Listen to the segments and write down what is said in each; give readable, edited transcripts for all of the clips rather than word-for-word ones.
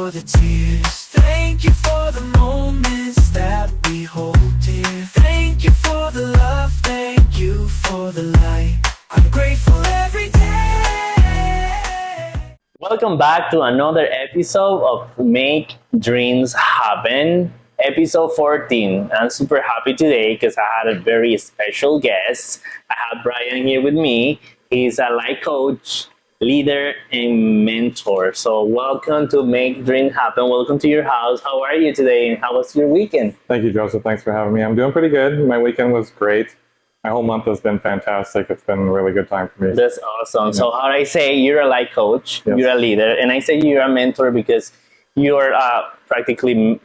for the tears. Thank you for the moments that we hold dear. Thank you for the love, thank you for the light. I'm grateful every day. Welcome back to another episode of Make Dreams Happen, episode 14. I'm super happy today because I had a very special guest. I have Brian here with me. He's a life coach, leader, and mentor. So welcome to Make Dreams Happen. Welcome to your house. How are you today and how was your weekend? Thank you, Joseph. Thanks for having me. I'm doing pretty good. My weekend was great. My whole month has been fantastic. It's been a really good time for me. That's awesome. Yeah. So how I say you're a life coach, yes. You're a leader, and I say you're a mentor because you're practically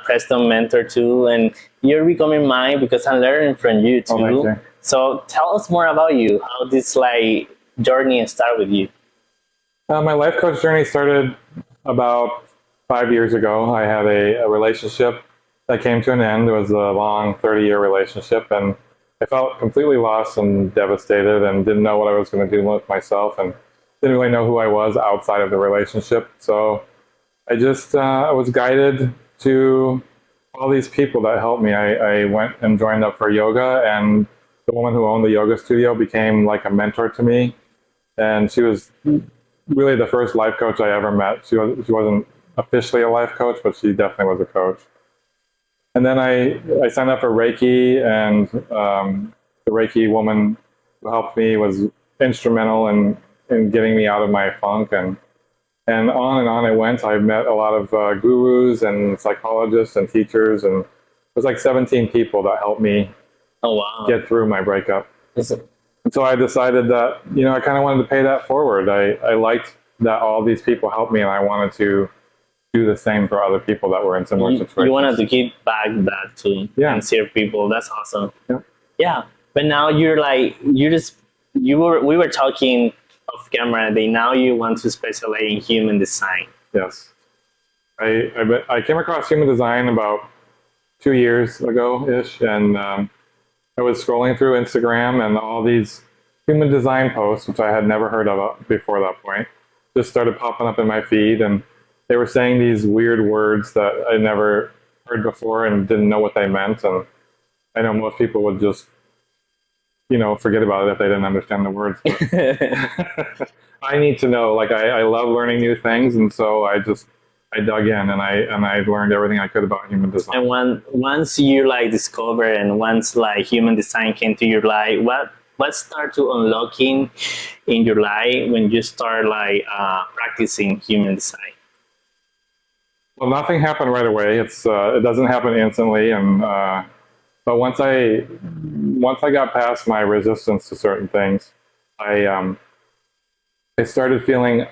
Preston mentor too, and you're becoming mine because I'm learning from you too. Oh, thank you. So tell us more about you, how this like journey started with you. My life coach journey started about 5 years ago. I had a relationship that came to an end. It was a long 30-year relationship, and I felt completely lost and devastated and didn't know what I was going to do with myself and didn't really know who I was outside of the relationship. So I just I was guided to all these people that helped me. I went and joined up for yoga, and the woman who owned the yoga studio became like a mentor to me. And she was really the first life coach I ever met. She wasn't officially a life coach, but she definitely was a coach. And then I signed up for Reiki, and the Reiki woman who helped me was instrumental in getting me out of my funk, and on it went. I met a lot of gurus and psychologists and teachers, and it was like 17 people that helped me get through my breakup. And so I decided that, I kind of wanted to pay that forward. I liked that all these people helped me, and I wanted to do the same for other people that were in similar situations. You wanted to give back that too, and serve people. That's awesome. Yeah. But now we were talking off camera. Now you want to specialize in human design. Yes. I came across human design about 2 years ago-ish, and I was scrolling through Instagram, and all these human design posts, which I had never heard of before that point, just started popping up in my feed, and they were saying these weird words that I never heard before and didn't know what they meant. And I know most people would just, forget about it if they didn't understand the words. I need to know. Like, I love learning new things, and so I dug in, and I learned everything I could about human design. And once you discover, and once human design came to your life, what started to unlocking in your life when you start practicing human design? Well, nothing happened right away. It doesn't happen instantly, and but once I got past my resistance to certain things, I started feeling,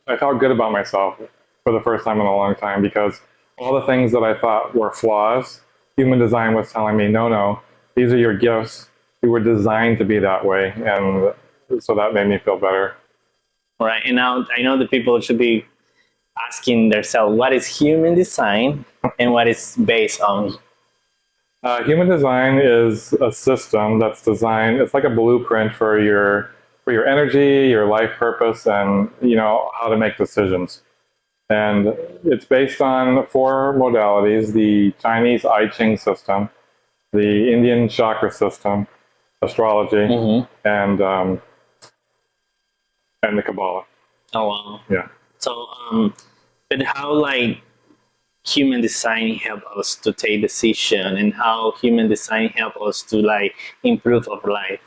I felt good about myself for the first time in a long time, because all the things that I thought were flaws, human design was telling me, no, these are your gifts. You were designed to be that way, and so that made me feel better. All right, and now I know the people should be asking themselves, what is human design and what is based on? Human design is a system that's designed, it's like a blueprint for your energy, your life purpose, and how to make decisions. And it's based on 4 modalities: the Chinese I Ching system, the Indian chakra system, astrology, and the Kabbalah. Oh wow! Yeah. So, but how human design help us to take decision, and how human design help us to improve our life?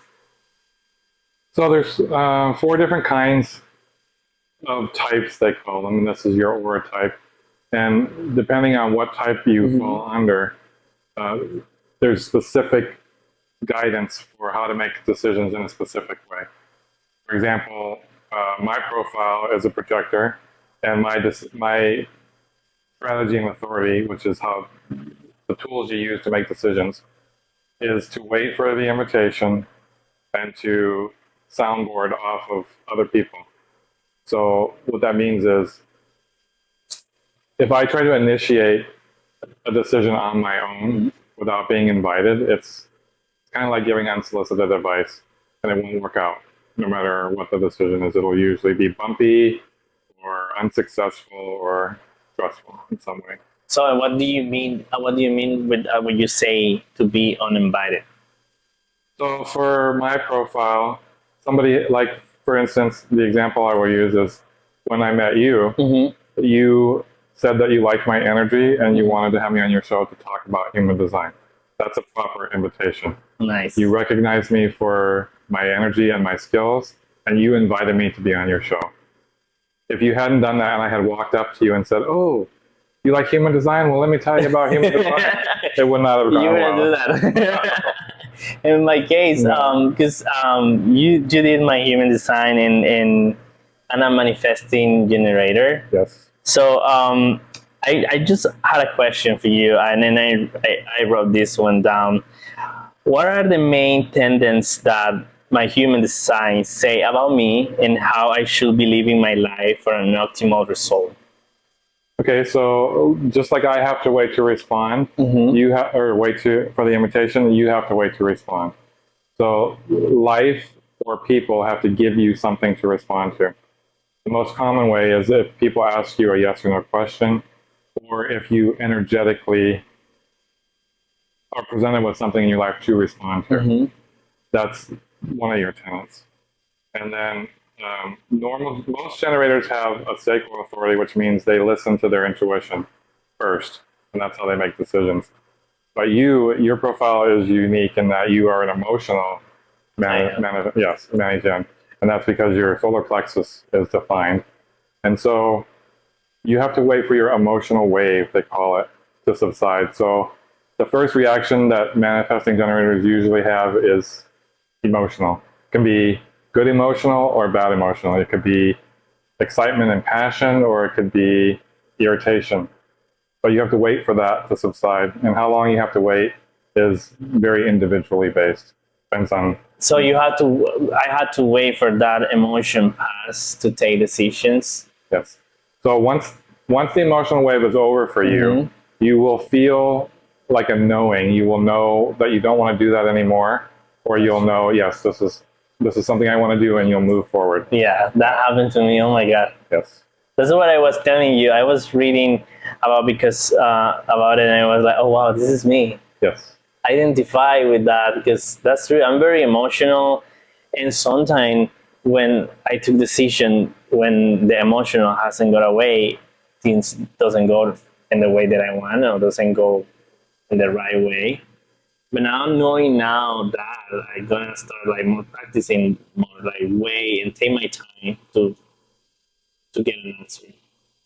So there's 4 different kinds of types, they call them, and this is your aura type. And depending on what type you fall under, there's specific guidance for how to make decisions in a specific way. For example, my profile is a projector, and my strategy and authority, which is how the tools you use to make decisions, is to wait for the invitation and to soundboard off of other people. So what that means is, if I try to initiate a decision on my own without being invited, it's kind of like giving unsolicited advice, and it won't work out. No matter what the decision is, it'll usually be bumpy or unsuccessful or stressful in some way. So what do you mean? What do you mean with when you say to be uninvited? So for my profile, somebody like, for instance, the example I will use is when I met you, you said that you liked my energy and you wanted to have me on your show to talk about human design. That's a proper invitation. Nice. You recognized me for my energy and my skills, and you invited me to be on your show. If you hadn't done that and I had walked up to you and said, "Oh, you like human design? Well, let me tell you about human design," it would not have gone You well. wouldn't do that. In my case, because you did my human design in I'm a manifesting generator. Yes. So I just had a question for you, and then I wrote this one down. What are the main tenets that my human design say about me and how I should be living my life for an optimal result? Okay, so just like I have to wait to respond, you have or wait to for the invitation, you have to wait to respond. So life or people have to give you something to respond to. The most common way is if people ask you a yes or no question, or if you energetically are presented with something in your life to respond to. That's one of your tenets. And then most generators have a sacral authority, which means they listen to their intuition first, and that's how they make decisions. But your profile is unique in that you are an emotional Mani-Gen, and that's because your solar plexus is defined. And so you have to wait for your emotional wave, they call it, to subside. So the first reaction that manifesting generators usually have is emotional. It can be good emotional or bad emotional. It could be excitement and passion, or it could be irritation. But you have to wait for that to subside. And how long you have to wait is very individually based. Depends on. So I had to wait for that emotion pass to take decisions. Yes. So once the emotional wave is over for you, you will feel like a knowing. You will know that you don't want to do that anymore, or you'll know, yes, this is something I want to do, and you'll move forward. Yeah, that happened to me. Oh my God. Yes. That's what I was telling you. I was reading about it, and I was like, oh wow, this is me. Yes. Identify with that, because that's true. I'm very emotional, and sometimes when I took decision, when the emotional hasn't got away, things doesn't go in the way that I want, or doesn't go in the right way. But now knowing now that I'm gonna start like more practicing more like way and take my time to get an answer.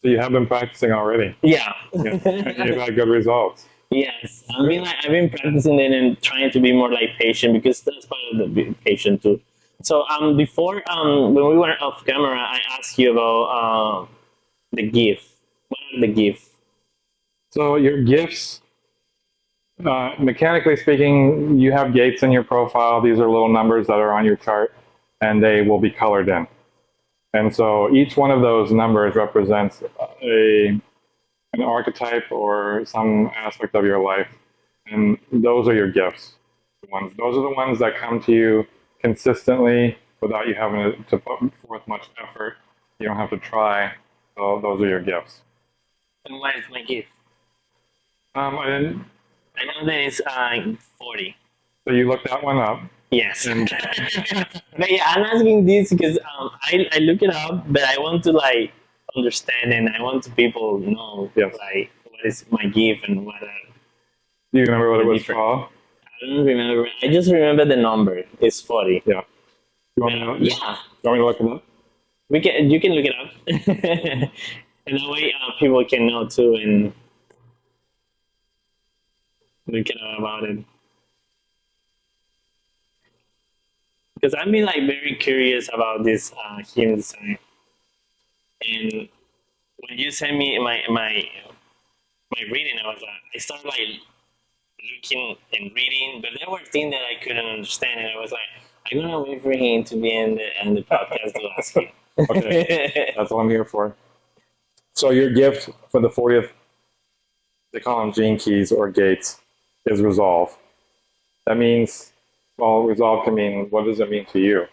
So you have been practicing already. Yeah. Yeah. And you've had good results. Yes. I've been practicing it and trying to be more like patient, because that's part of the being patient too. So before when we were off camera, I asked you about the gift. What are the gifts? So your gifts, mechanically speaking, you have gates in your profile. These are little numbers that are on your chart, and they will be colored in. And so each one of those numbers represents an archetype or some aspect of your life, and those are your gifts. Those are the ones that come to you consistently without you having to put forth much effort. You don't have to try. So those are your gifts. And what is my gift? I didn't. I know that it's 40. So you looked that one up. Yes. And But yeah, I'm asking this because I look it up, but I want to like understand, and I want to people know like what is my gift and what. Do you remember what it was different. called? I don't remember. I just remember the number. It's 40. Yeah. You want to know? Yeah. You want me to look it up? You can look it up, and that way people can know too and look it up about it. Because I've been like very curious about this human design, and when you sent me my reading, I started like looking and reading, but there were things that I couldn't understand, and I was like, I'm gonna wait for him to be in the podcast to ask you. Okay, that's what I'm here for. So your gift for the 40th, they call them gene keys or gates, is resolve. That means, well, resolve can mean, what does it mean to you?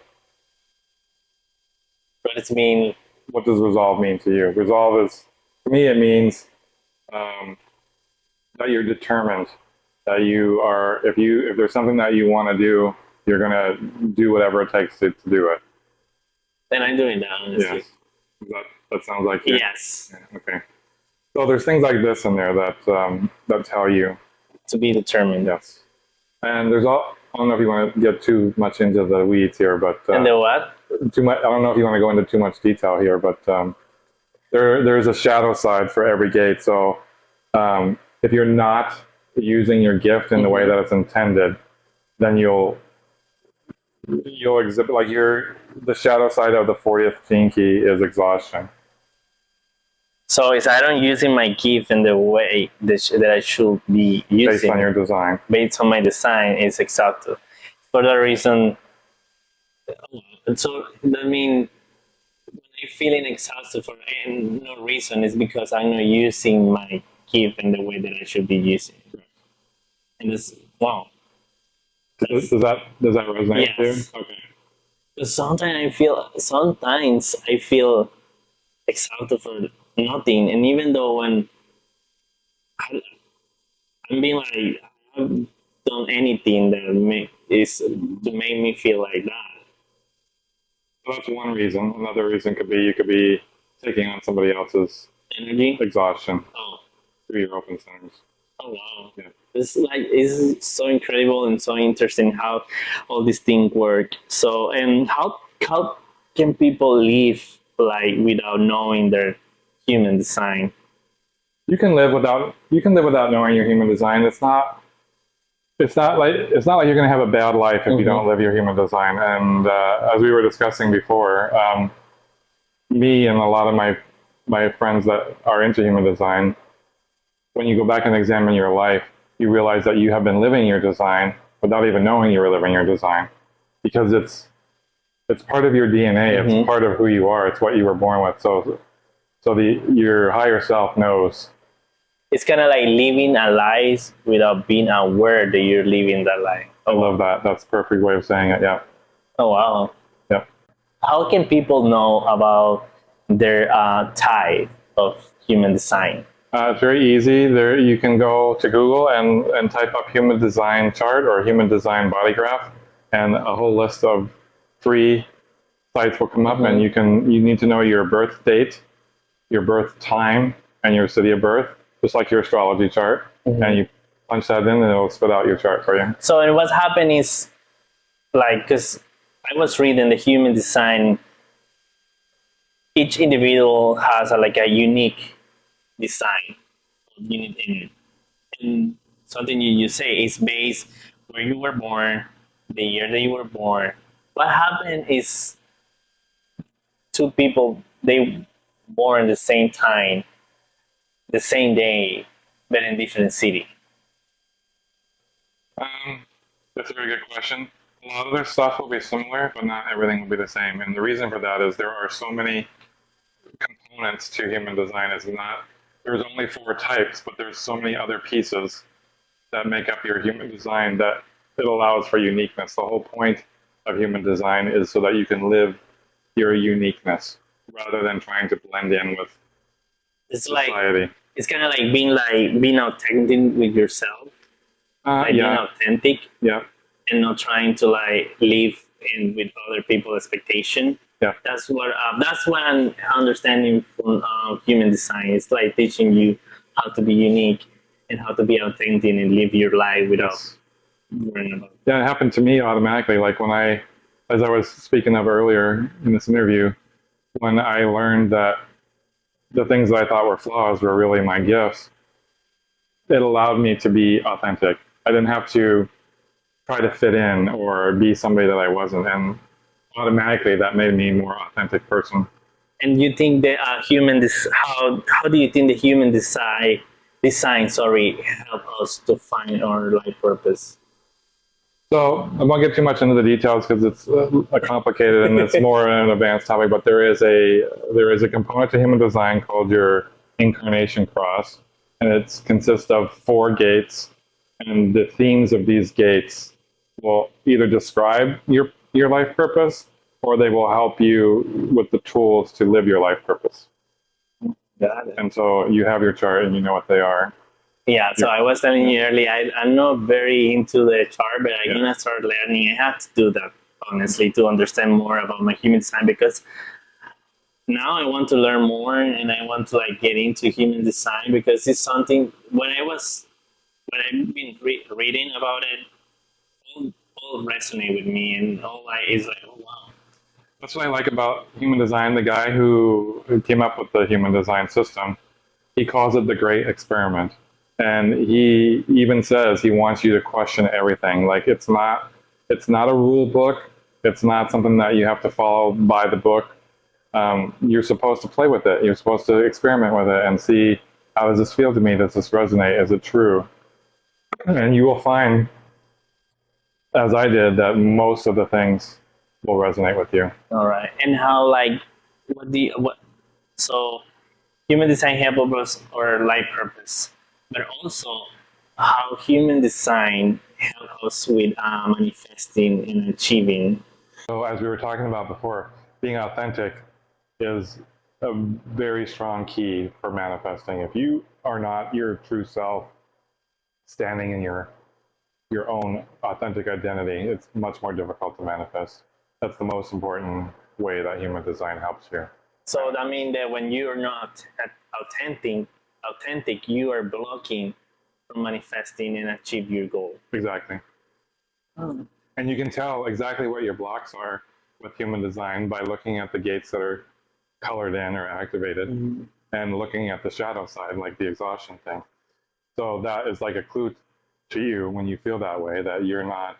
What does it mean? What does resolve mean to you? Resolve is, for me, it means that you're determined, that you are, if there's something that you want to do, you're going to do whatever it takes to do it. And I'm doing that, honestly. Yes. That sounds like it. Yes. Yeah, okay. So there's things like this in there that tell you. To be determined. Yes. And there's all, I don't know if you want to get too much into the weeds here, but And the what? too much. I don't know if you want to go into too much detail here, but there's a shadow side for every gate. So if you're not using your gift in the way that it's intended, then you'll exhibit like the shadow side of the 40th gene key is exhaustion. So if I don't using my gift in the way that I should be using, Based on your design. based on my design, it's exhausted. For that reason, so that means when I'm feeling exhausted for no reason, it's because I'm not using my gift in the way that I should be using it. And it's, wow. Does that resonate Yes. with you? Okay. Because sometimes I feel exhausted for nothing, and even though when I'm being like I haven't done anything that is to make me feel like that. So that's one reason. Another reason could be you could be taking on somebody else's Energy. exhaustion Oh, through your open centers. oh wow. Yeah. It's so incredible and so interesting how all these things work. So, and how can people live like without knowing their human design? You can live without knowing your human design. It's not like you're going to have a bad life if you don't live your human design. And as we were discussing before, me and a lot of my friends that are into human design, when you go back and examine your life, you realize that you have been living your design without even knowing you were living your design, because it's part of your DNA. It's part of who you are. It's what you were born with. So your higher self knows. It's kind of like living a life without being aware that you're living that life. I love that. That's a perfect way of saying it. Yeah. Oh wow. Yeah. How can people know about their type of human design? It's very easy. There, you can go to Google and type up human design chart or human design body graph, and a whole list of free sites will come up. And you need to know your birth date, your birth time, and your city of birth, just like your astrology chart. And you punch that in, and it'll spit out your chart for you. So, and what's happened is, like, because I was reading the human design, each individual has a unique design, and something you say is based where you were born, the year that you were born. What happened is two people, they born the same time, the same day, but in different city. That's a very good question. A lot of their stuff will be similar, but not everything will be the same. And the reason for that is there are so many components to human design. There's only 4 types, but there's so many other pieces that make up your human design that it allows for uniqueness. The whole point of human design is so that you can live your uniqueness rather than trying to blend in with society. It's kind of like being authentic with yourself, being authentic, and not trying to live in with other people's expectation. Yeah, that's what I'm understanding from human design. It's like teaching you how to be unique and how to be authentic and live your life without worrying about it. Yeah, it happened to me automatically. Like as I was speaking of earlier in this interview, when I learned that the things that I thought were flaws were really my gifts, it allowed me to be authentic. I didn't have to try to fit in or be somebody that I wasn't. And automatically that made me a more authentic person. And you think that how do you think the human design help us to find our life purpose? So I won't get too much into the details because it's complicated and it's more an advanced topic, but there is a component to human design called your incarnation cross, and it consists of 4 gates, and the themes of these gates will either describe your life purpose, or they will help you with the tools to live your life purpose. Got it. And so you have your chart and you know what they are. Yeah, so I was telling you earlier, I'm not very into the chart, but I'm Yeah. gonna start learning. I have to do that, honestly, to understand more about my human design, because now I want to learn more and I want to like get into human design, because it's something when I've been reading about it, all resonate with me, and all like is like, oh wow. That's what I like about human design. The guy who came up with the human design system, he calls it the great experiment. And he even says he wants you to question everything. Like it's not a rule book. It's not something that you have to follow by the book. You're supposed to play with it. You're supposed to experiment with it and see, how does this feel to me? Does this resonate? Is it true? And you will find, as I did, that most of the things will resonate with you. All right, and how like what so human design help us our life purpose, but also how human design help us with manifesting and achieving. So, as we were talking about before, being authentic is a very strong key for manifesting. If you are not your true self, standing in your own authentic identity, it's much more difficult to manifest. That's the most important way that human design helps you. So that means that when you're not authentic, you are blocking from manifesting and achieve your goal. Exactly. And you can tell exactly what your blocks are with human design by looking at the gates that are colored in or activated, and looking at the shadow side, like the exhaustion thing. So that is like a clue to you when you feel that way, that you're not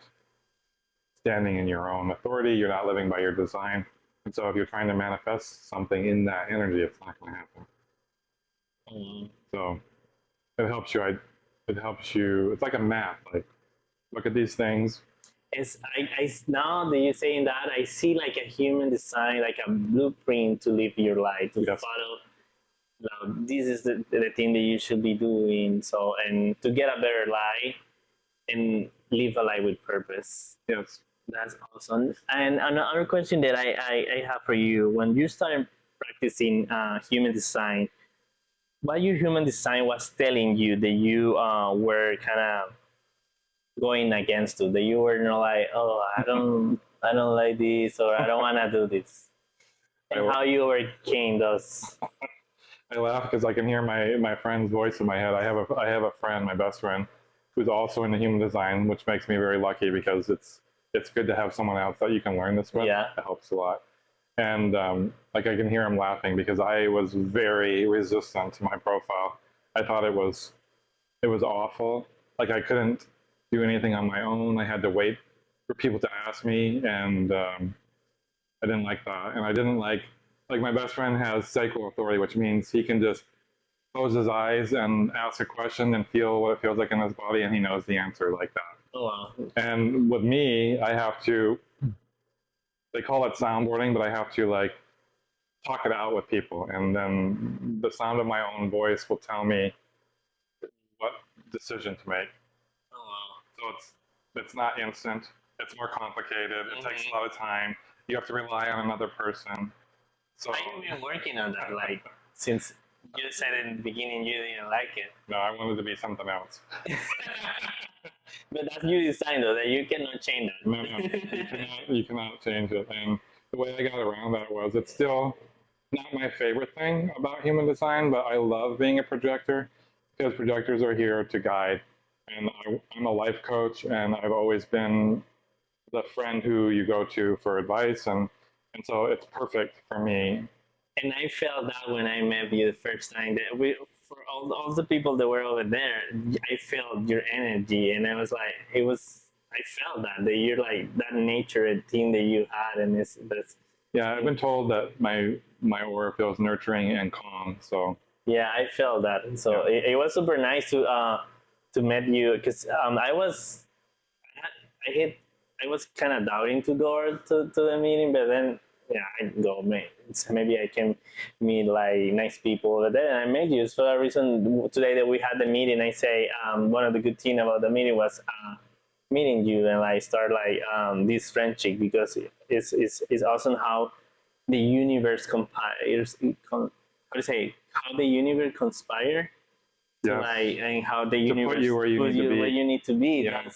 standing in your own authority, you're not living by your design. And so if you're trying to manifest something in that energy, it's not going to happen. So it helps you. It helps you. It's like a map. Like, look at these things. It's I now that you're saying that, I see like a human design, like a blueprint to live your life, to Yes. follow. Now, this is the thing that you should be doing. So, and to get a better life and live a life with purpose. Yes. That's awesome. And another question that I have for you: when you started practicing human design, what your human design was telling you that you were kind of going against it, that you were not like, oh, I don't like this, or I don't want to do this, and how you overcame those. I laugh because I can hear my friend's voice in my head. I have a friend, my best friend, who's also into human design, which makes me very lucky because it's good to have someone else that you can learn this with. Yeah. It helps a lot. And like I can hear him laughing because I was very resistant to my profile. I thought it was awful. Like I couldn't do anything on my own. I had to wait for people to ask me, and I didn't like that. And I didn't like my best friend has sacral authority, which means he can just close his eyes and ask a question and feel what it feels like in his body, and he knows the answer like that. Oh, wow. And with me, I have to, they call it soundboarding, but I have to like talk it out with people. And then the sound of my own voice will tell me what decision to make. Oh, wow. So it's not instant. It's more complicated. It takes a lot of time. You have to rely on another person. So I've been working on that, like, since you said in the beginning you didn't like it. no, I wanted to be something else. But that's your design, though, that you cannot change that. No, you cannot change it. And the way I got around that was, it's still not my favorite thing about human design, but I love being a projector because projectors are here to guide. And I'm a life coach, and I've always been the friend who you go to for advice, and so it's perfect for me. And I felt that when I met you the first time, that for all the people that were over there, I felt your energy, and I was like, I felt that you're like that nature thing that you had, and that's. Yeah, I've been told that my aura feels nurturing and calm. So yeah, I felt that. So it was super nice to meet you, because I was kind of doubting to go to the meeting, but then I go, maybe I can meet like nice people over there, and I met you. So for that reason, today that we had the meeting, I say one of the good things about the meeting was meeting you, and like start like this friendship, because it's awesome how the universe how to say, how the universe conspire to Yes. like, and how the put universe you where you put need to you be. where you need to be. Yeah.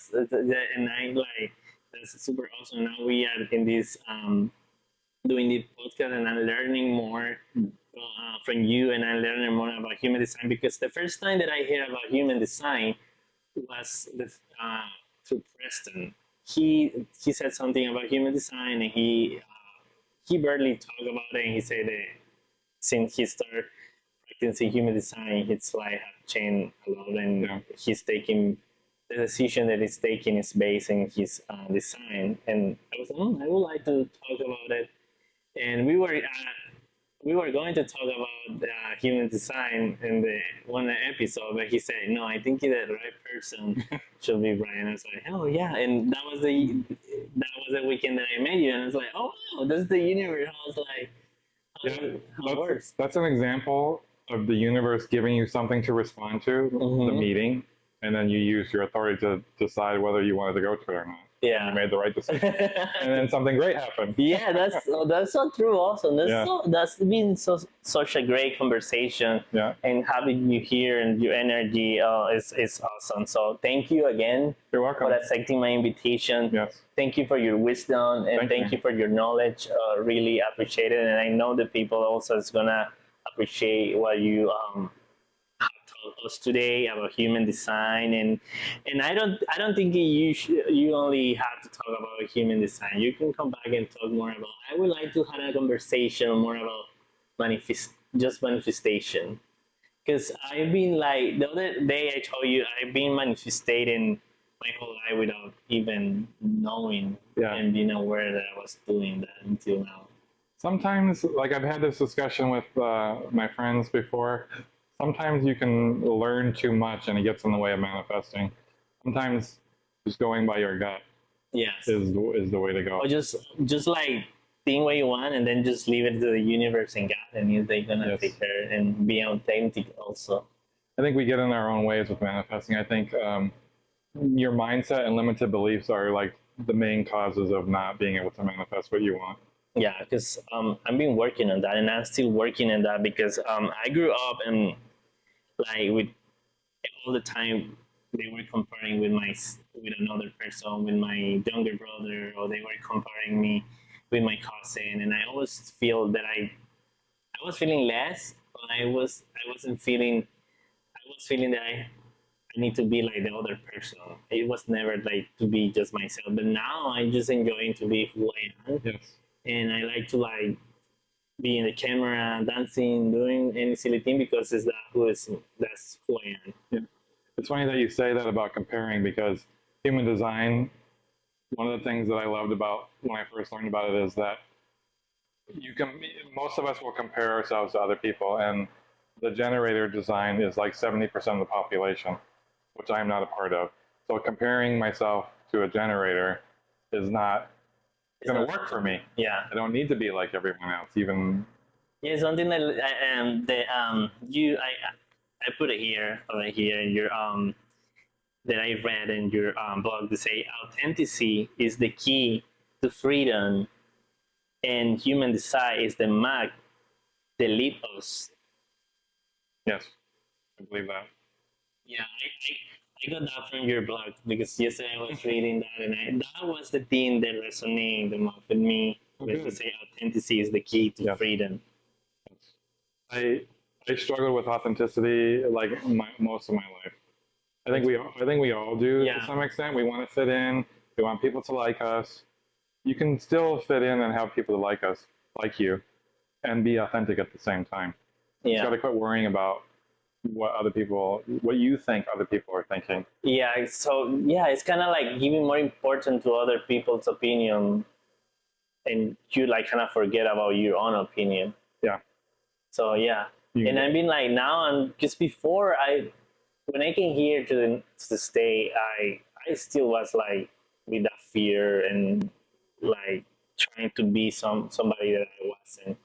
And I like, that's super awesome. Now we are in this doing this podcast, and I'm learning more from you, and I'm learning more about human design, because the first time that I heard about human design was through Preston. He said something about human design, and he barely talked about it. And he said that since he started practicing human design, his life have changed a lot, and Yeah. he's taking the decision that he's taking is based on his design. And I was like, I would like to talk about it. And we were going to talk about human design in the one episode, but he said, "No, I think the right person should be Brian." I was like, "Oh yeah!" And that was the weekend that I met you, and I was like, "Oh wow, that's the universe." I was like, how it works. That's an example of the universe giving you something to respond to, the Mhm. meeting, and then you use your authority to decide whether you wanted to go to it or not. Yeah. You made the right decision. And then something great happened. Yeah, that's so true. Also, Yeah. that's been such a great conversation. Yeah. And having you here and your energy is awesome. So thank you again You're for welcome. accepting my invitation. Yes. Thank you for your wisdom, and Thank thank you. you for your knowledge. Really appreciate it, and I know the people also is gonna appreciate what you have told us today about human design. And I don't think you only have to talk about human design. You can come back and talk more about. I would like to have a conversation more about manifestation, because I've been like, the other day I told you I've been manifesting my whole life without even knowing Yeah. and being aware that I was doing that until now. Sometimes, like I've had this discussion with my friends before, sometimes you can learn too much and it gets in the way of manifesting. Sometimes just going by your gut Yes. is the way to go. Or just like think what you want and then just leave it to the universe and God, and they're gonna Yes. take care and be authentic also. I think we get in our own ways with manifesting. I think your mindset and limited beliefs are like the main causes of not being able to manifest what you want. Yeah, because I've been working on that, and I'm still working on that, because I grew up and like with all the time they were comparing with another person, with my younger brother, or they were comparing me with my cousin, and I always feel that I was feeling less, but I wasn't feeling. I was feeling that I need to be like the other person. It was never like to be just myself. But now I'm just enjoying to be who I am, Yes. and I like to like be in the camera, dancing, doing any silly thing, because that's who I am. It's funny that you say that about comparing, because human design, one of the things that I loved about when I first learned about it is that most of us will compare ourselves to other people, and the generator design is like 70% of the population, which I am not a part of. So comparing myself to a generator is not going to work for me. Yeah. I don't need to be like everyone else, even. Yeah, something that I put it here over here in your that I read in your blog to say authenticity is the key to freedom, and human design is the map that leads us. Yes, I believe that. Yeah, I got that from your blog, because yesterday I was reading that, and that was the thing that resonated the most with me. Was to say authenticity is the key to Yes. freedom. I struggled with authenticity like most of my life. I think we all do Yeah. to some extent. We want to fit in. We want people to like us. You can still fit in and have people to like us, like you, and be authentic at the same time. You got Yeah, to quit worrying about what you think other people are thinking. yeah. So yeah, it's kind of like giving more importance to other people's opinion, and you like kind of forget about your own opinion. Yeah. So yeah, You- and I've been like now, and just before when I came here to the state, I still was like with that fear and like trying to be somebody that I wasn't,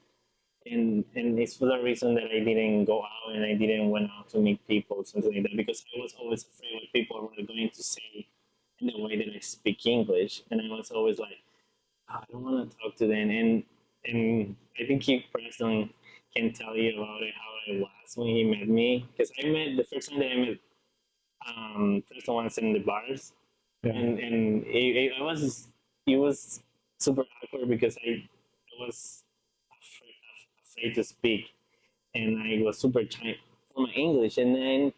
and it's for the reason that I didn't go out and I didn't went out to meet people, something like that, because I was always afraid what people were going to say in the way that I speak English, and I was always like, "Oh, I don't want to talk to them," and I think he can tell you about it, how I was when he met me. Because I met the first time that I met first ones in the bars, Yeah. and it was super awkward because I was afraid to speak, and I was super shy for my English, and then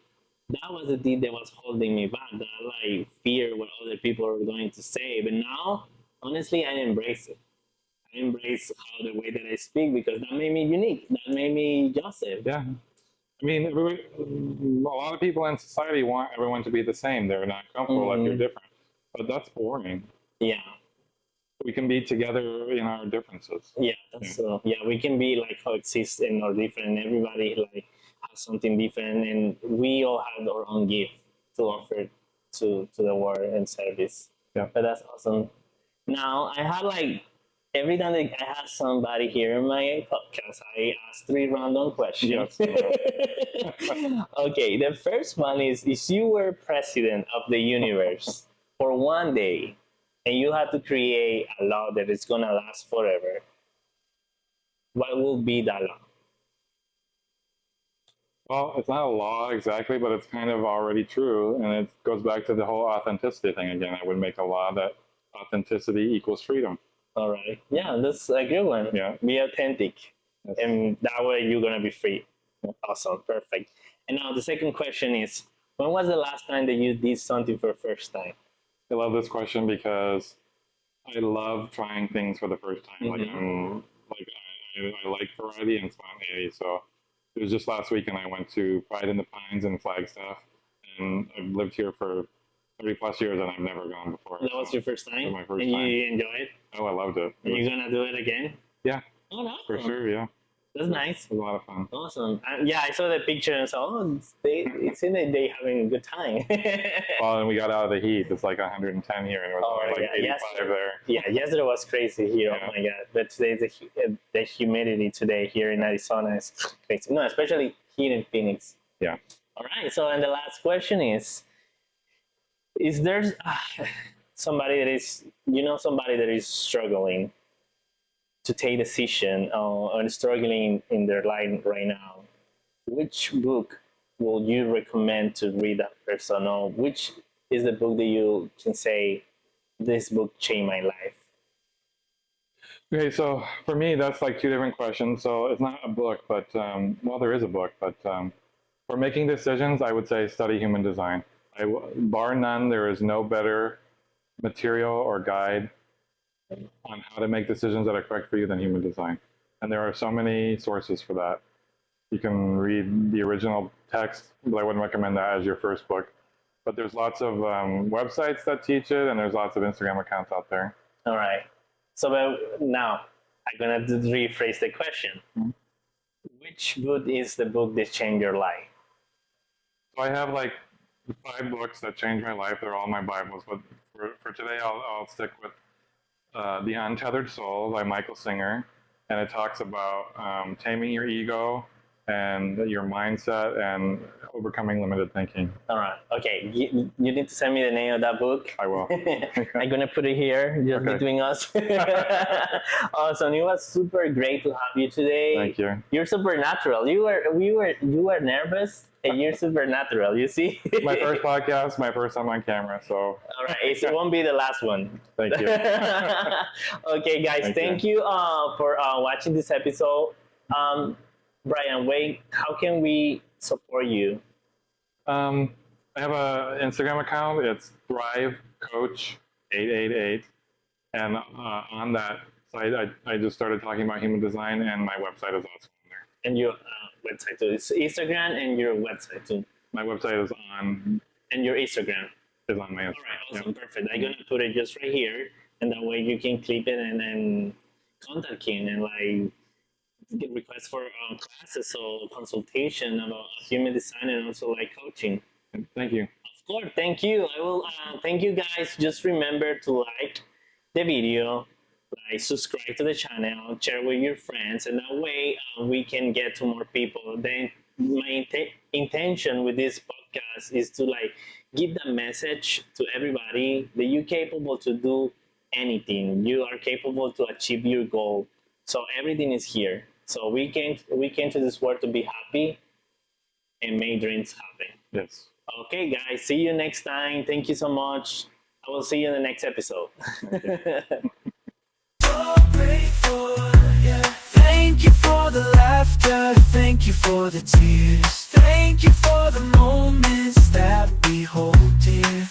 that was the thing that was holding me back. That like fear what other people are going to say. But now, honestly, I embrace it. I embrace how the way that I speak because that made me unique. That made me Joseph. Yeah. I mean, a lot of people in society want everyone to be the same. They're not comfortable if you're different. But that's boring. Yeah. We can be together in our differences. Yeah, that's yeah. We can be like coexist and or different. Everybody like has something different, and we all have our own gift to offer to the world and service. Yeah. But that's awesome. Now I had like every time that I have somebody here in my podcast, I ask 3 random questions. Yes. Okay, the first one is: if you were president of the universe for one day, and you have to create a law that is gonna last forever, what will be that law? Well, it's not a law exactly, but it's kind of already true. And it goes back to the whole authenticity thing again. I would make a law that authenticity equals freedom. All right. Yeah, that's a good one. Yeah. Be authentic. Yes. And that way you're going to be free. Awesome. Perfect. And now the second question is, when was the last time that you did something for the first time? I love this question because I love trying things for the first time. I like variety and spontaneity. So it was just last week, and I went to Pride in the Pines in Flagstaff, and I've lived here for 30 plus years, and I've never gone before. That was your first time? It was my first and time. you enjoy it? Oh, I loved it. Are you going to do it again? Yeah, Oh, no. for sure. Yeah, That's nice. it was a lot of fun. Awesome. Yeah, I saw the picture and saw, it seemed like they having a good time. Well, and we got out of the heat. It's like 110 here, and it was Oh, only like yeah, 85 yes. there. Yeah, yesterday was crazy here. Yeah. Oh my god! But today the humidity today here in Arizona is crazy. No, especially here in Phoenix. Yeah. All right. So, and the last question is there somebody that is somebody that is struggling to take decision or struggling in their life right now? Which book will you recommend to read that person, or which is the book that you can say this book changed my life? Okay, so for me, that's like 2 different questions. So it's not a book, but well, there is a book, but for making decisions, I would say study human design. Bar none, there is no better material or guide on how to make decisions that are correct for you than human design. And there are so many sources for that. You can read the original text, but I wouldn't recommend that as your first book. But there's lots of websites that teach it, and there's lots of Instagram accounts out there. All right. So now I'm gonna rephrase the question. Which book is the book that changed your life? So I have like 5 books that changed my life. They're all my Bibles, but for today, I'll stick with The Untethered Soul by Michael Singer, and it talks about taming your ego and your mindset and overcoming limited thinking. All right. Okay. You need to send me the name of that book. I will. I'm gonna put it here, just Okay. between us. Awesome. It was super great to have you today. Thank you. You're supernatural. You were nervous, and you're supernatural. You see. My first podcast, my first time on camera, so All right. It won't be the last one. thank you. Okay, guys. Thank you for watching this episode. Brian, wait. How can we support you? I have an Instagram account. It's Thrive Coach 888, and on that site, I just started talking about human design, and my website is also on there. And your website too. It's Instagram and your website too. My website is on And your Instagram. my Instagram. All right, awesome, perfect. I'm gonna put it just right here, and that way you can click it and then contact him and like get requests for classes or consultation about human design and also like coaching. Thank you. Of course, thank you. I will thank you guys. Just remember to like the video, like subscribe to the channel, share with your friends, and that way we can get to more people. Then my intention with this podcast is to like give the message to everybody that you're capable to do anything. You are capable to achieve your goal. So everything is here. So we came to this world to be happy and make dreams happen. Yes. Okay, guys, see you next time. Thank you so much. I will see you in the next episode. So grateful, yeah. Thank you for the laughter, thank you for the tears, thank you for the moments that we hold dear.